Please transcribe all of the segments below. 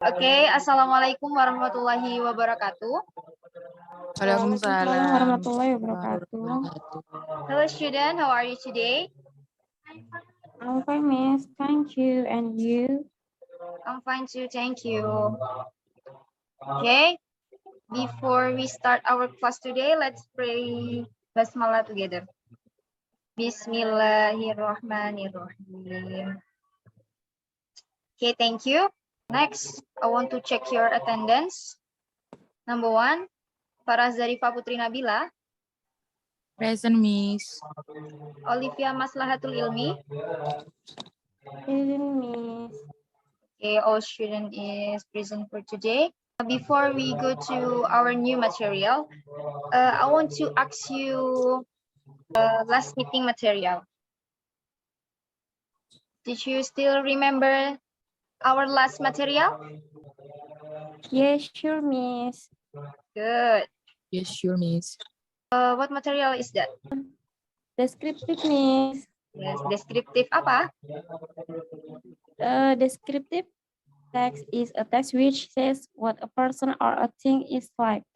Oke, Assalamualaikum warahmatullahi wabarakatuh. Waalaikumsalam warahmatullahi wabarakatuh. Hello student, how are you today? I'm fine, miss. Thank you. And you? I'm fine too, thank you. Okay, before we start our class today, let's pray Basmalah together. Bismillahirrahmanirrahim. Okay, thank you. Next, I want to check your attendance. Number 1, Faraz Zarifah Putri Nabila. Present, Miss. Olivia Maslahatul Ilmi. Present, miss. Okay, all student is present for today. Before we go to our new material, I want to ask you last meeting material. Did you still remember our last material? Yes, sure, miss. Good. Yes, sure, Miss. What material is that? Descriptive, miss. Yes, descriptive apa? Descriptive text is a text which says what a person or a thing is like.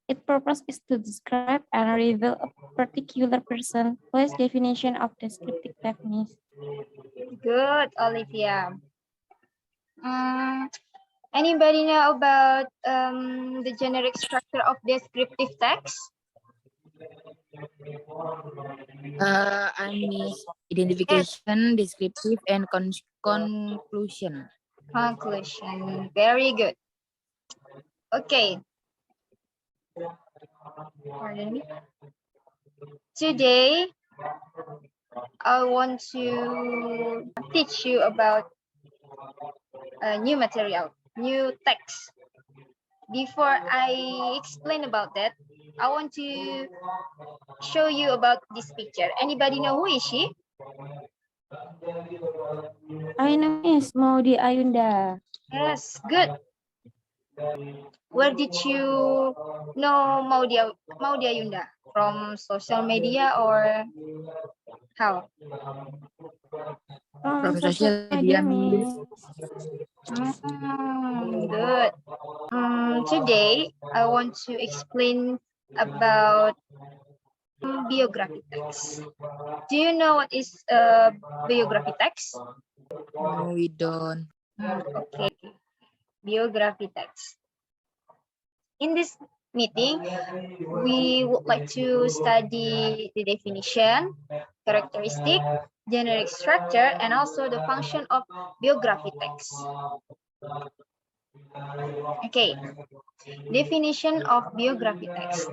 Its purpose is to describe and reveal a particular person. Please definition of descriptive text, miss. Good, Olivia. Anybody know about the generic structure of descriptive text? I miss identification, descriptive, and conclusion. Conclusion. Very good. Okay. Pardon me. Today, I want to teach you about a new material, new text. Before I explain about that, I want to show you about this picture. Anybody know who is she? I know, miss. Maudi Ayunda. Yes, good. Where did you know Maudia Yunda? From social media or how? From Profesor social media, media, Miss. Good. Today, I want to explain about biography text. Do you know what is biography text? No, we don't. Okay, biography text. In this meeting, we would like to study the definition, characteristic, generic structure, and also the function of biography text. Okay, definition of biography text.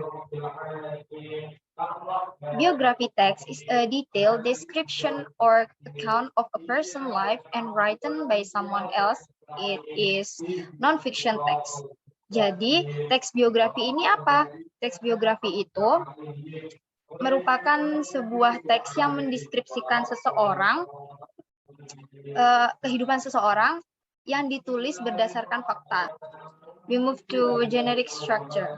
Biography text is a detailed description or account of a person's life and written by someone else. It is non-fiction text. Jadi, teks biografi ini apa? Teks biografi itu merupakan sebuah teks yang mendeskripsikan seseorang, kehidupan seseorang yang ditulis berdasarkan fakta. We move to generic structure.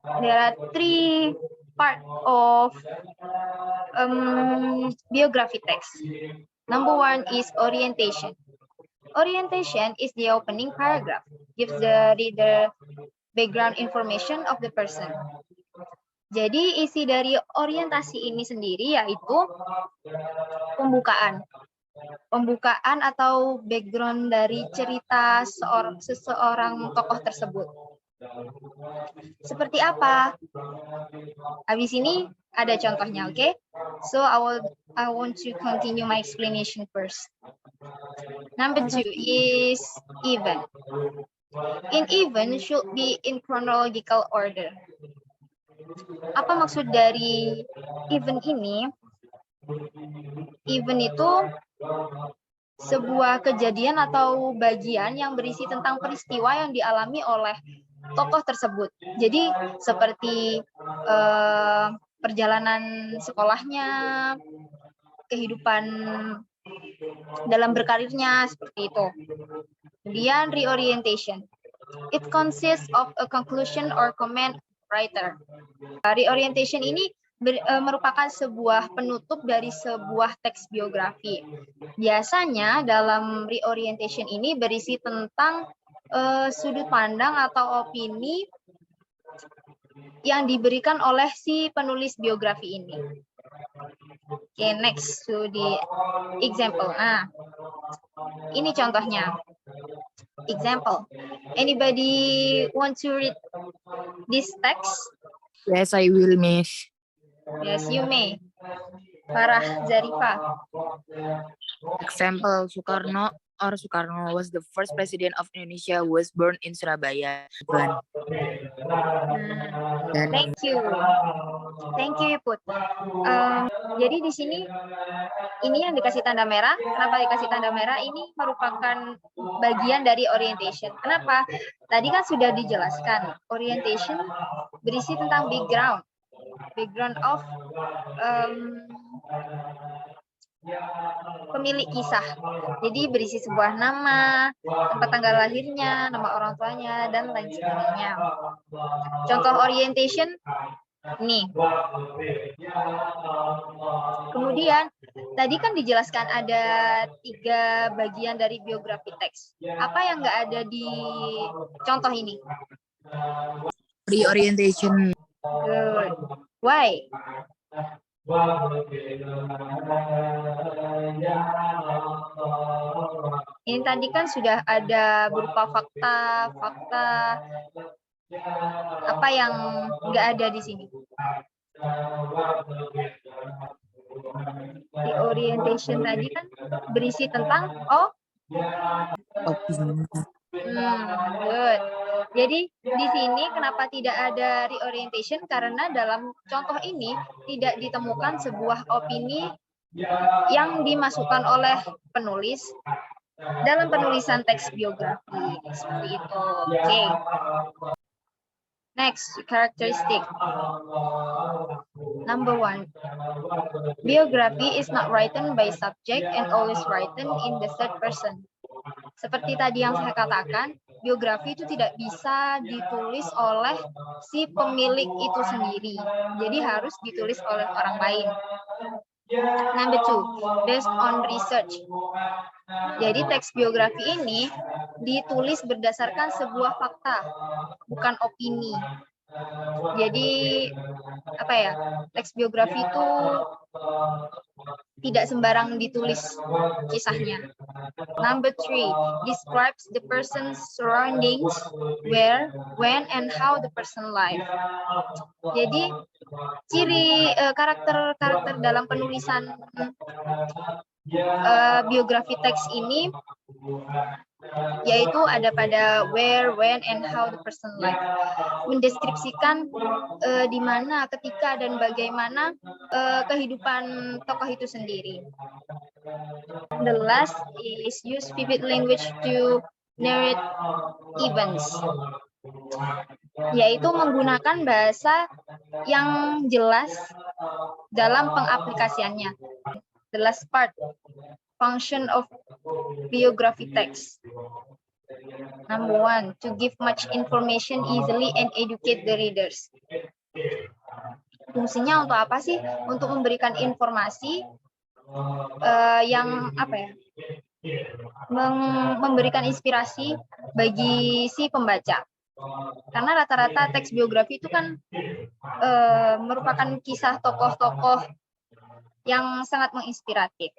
There are 3 parts of biography text. Number 1 is orientation. Orientation is the opening paragraph, gives the reader background information of the person. Jadi isi dari orientasi ini sendiri yaitu pembukaan. Pembukaan atau background dari cerita seseorang tokoh tersebut. Seperti apa? Habis ini ada contohnya, oke? Okay? So I want to continue my explanation first. Number 2 is event. In event should be in chronological order. Apa maksud dari event ini? Event itu sebuah kejadian atau bagian yang berisi tentang peristiwa yang dialami oleh tokoh tersebut. Jadi seperti perjalanan sekolahnya, kehidupan dalam berkarirnya, seperti itu. Kemudian reorientation. It consists of a conclusion or comment writer. Reorientation ini merupakan sebuah penutup dari sebuah teks biografi. Biasanya dalam reorientation ini berisi tentang sudut pandang atau opini yang diberikan oleh si penulis biografi ini. Oke, next to the example. Nah, ini contohnya. Example. Anybody want to read this text? Yes, I will, Miss. Yes, you may. Farah Zarifa. Example, Soekarno was the first president of Indonesia who was born in Surabaya. Dan Thank you. Thank you, Put. Jadi di sini ini yang dikasih tanda merah. Kenapa dikasih tanda merah? Ini merupakan bagian dari orientation. Kenapa? Tadi kan sudah dijelaskan. Orientation berisi tentang background of pemilik kisah. Jadi berisi sebuah nama, tempat tanggal lahirnya, nama orang tuanya, dan lain sebagainya. Contoh orientation nih. Kemudian tadi kan dijelaskan ada 3 bagian dari biografi teks. Apa yang nggak ada di contoh ini? reorientation. Good. Why? Ini tadi kan sudah ada berupa fakta apa yang nggak ada di sini? Di orientation tadi kan berisi tentang Opini. good. Jadi di sini kenapa tidak ada reorientation? Karena dalam contoh ini tidak ditemukan sebuah opini yang dimasukkan oleh penulis dalam penulisan teks biografi seperti itu. Oke. Next, characteristic. Number 1. Biography is not written by subject and always written in the third person. Seperti tadi yang saya katakan, biografi itu tidak bisa ditulis oleh si pemilik itu sendiri. Jadi harus ditulis oleh orang lain. Number 2, based on research. Jadi teks biografi ini ditulis berdasarkan sebuah fakta, bukan opini. Jadi apa ya? Teks biografi itu tidak sembarang ditulis kisahnya. Number 3, describes the person's surroundings, where, when, and how the person live. Jadi ciri karakter dalam penulisan biografi teks ini yaitu ada pada where, when, and how the person live. Mendeskripsikan di mana, ketika, dan bagaimana kehidupan tokoh itu sendiri. The last is use vivid language to narrate events, yaitu menggunakan bahasa yang jelas dalam pengaplikasiannya. The last part, function of biography text. Number 1, to give much information easily and educate the readers. Fungsinya untuk apa sih? Untuk memberikan informasi yang apa ya? Memberikan inspirasi bagi si pembaca. Karena rata-rata teks biografi itu kan merupakan kisah tokoh-tokoh yang sangat menginspiratif.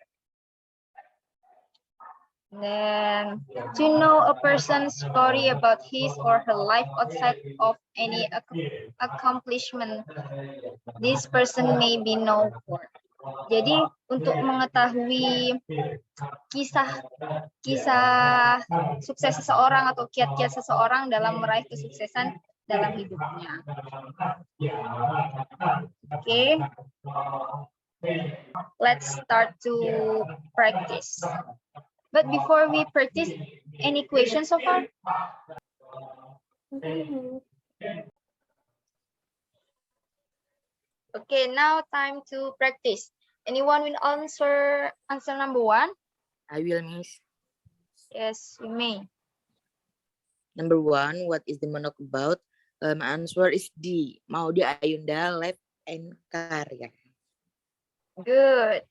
Then, to know a person's story about his or her life outside of any accomplishment this person may be known for. Jadi untuk mengetahui kisah sukses seseorang atau kiat-kiat seseorang dalam meraih kesuksesan dalam hidupnya. Oke. Let's start to practice. But before we practice, any questions so far? Okay, now time to practice. Anyone will answer number 1? I will, Miss. Yes, you may. Number 1, what is the monologue about? My answer is D. Maudy Ayunda left and karya. Good.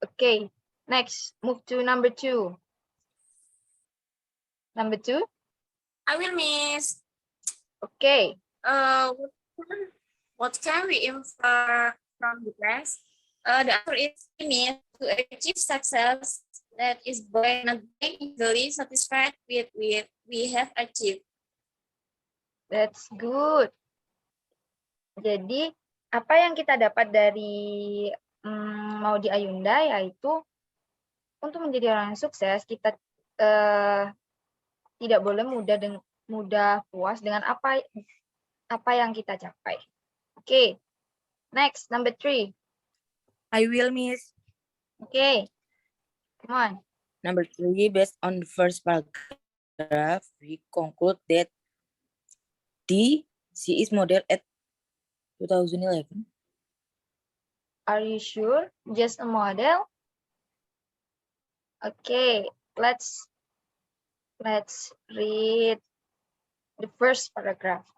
Okay, next, move to number 2. Number 2, I will miss. okay. What can we infer from the text? The answer is miss. To achieve success, that is by not being easily satisfied with we have achieved. That's good. Jadi, apa yang kita dapat dari Maudy Ayunda yaitu untuk menjadi orang yang sukses, kita tidak boleh mudah puas dengan apa yang kita capai. Okay, next, number 3. I will miss. Okay, come on. Number 3, based on the first paragraph, we conclude that she is model at 2011. Are you sure? Just a model? Okay, let's read the first paragraph.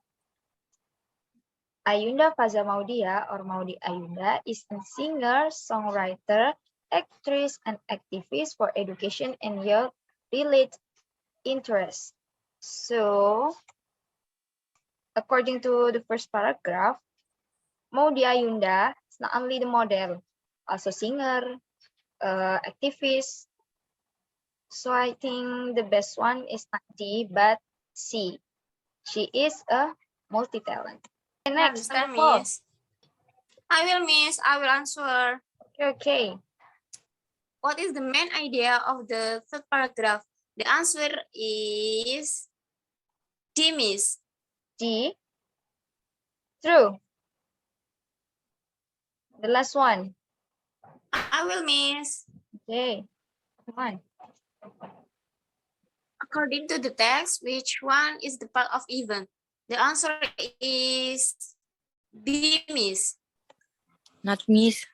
Ayunda Faza Maudia or Maudy Ayunda is a singer, songwriter, actress, and activist for education and youth-related interests. So, according to the first paragraph, Maudy Ayunda is not only the model, also singer, activist. So I think the best one is not D, but C. She is a multi-talent. Okay, next, number 4. Miss. I will miss. I will answer. Okay. What is the main idea of the third paragraph? The answer is D, miss. D. True. The last one. I will miss. Okay. Come on. According to the text, which one is the part of event? The answer is D, miss. Not miss.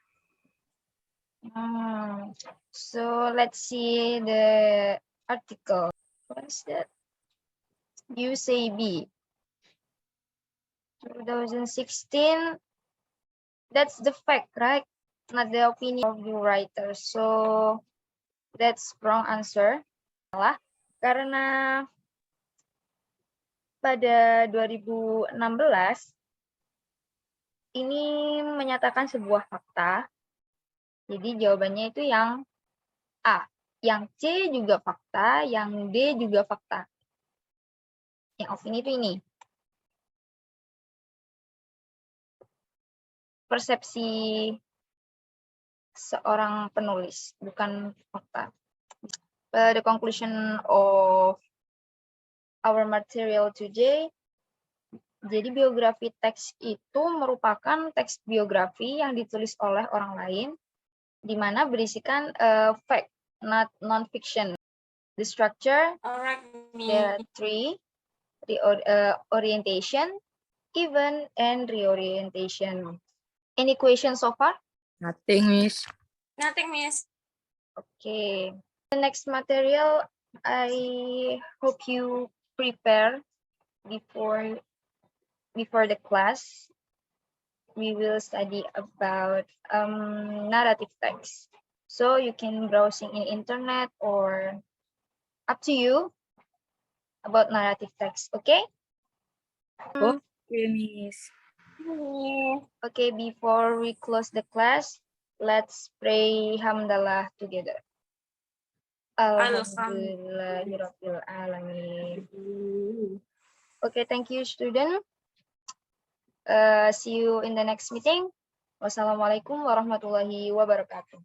So let's see the article. What is that? You say B. 2016. That's the fact, right? Not the opinion of the writer. So that's wrong answer. Salah. Karena pada 2016 ini menyatakan sebuah fakta. Jadi jawabannya itu yang A. Yang C juga fakta, yang D juga fakta. Yang opini itu ini. Persepsi seorang penulis, bukan fakta. The conclusion of our material today. Jadi biografi teks itu merupakan teks biografi yang ditulis oleh orang lain, di mana berisikan fact, not non-fiction. The structure, Alright, there are 3, orientation, event, and reorientation. Any questions so far? Nothing, miss. Nothing, miss. Okay. The next material, I hope you prepare before the class. We will study about narrative text. So you can browsing in internet or up to you about narrative text, okay? Okay, miss. Okay, before we close the class, let's pray hamdalah together. Alhamdulillahirabbil alamin. Okay, thank you, student. See you in the next meeting. Wassalamualaikum warahmatullahi wabarakatuh.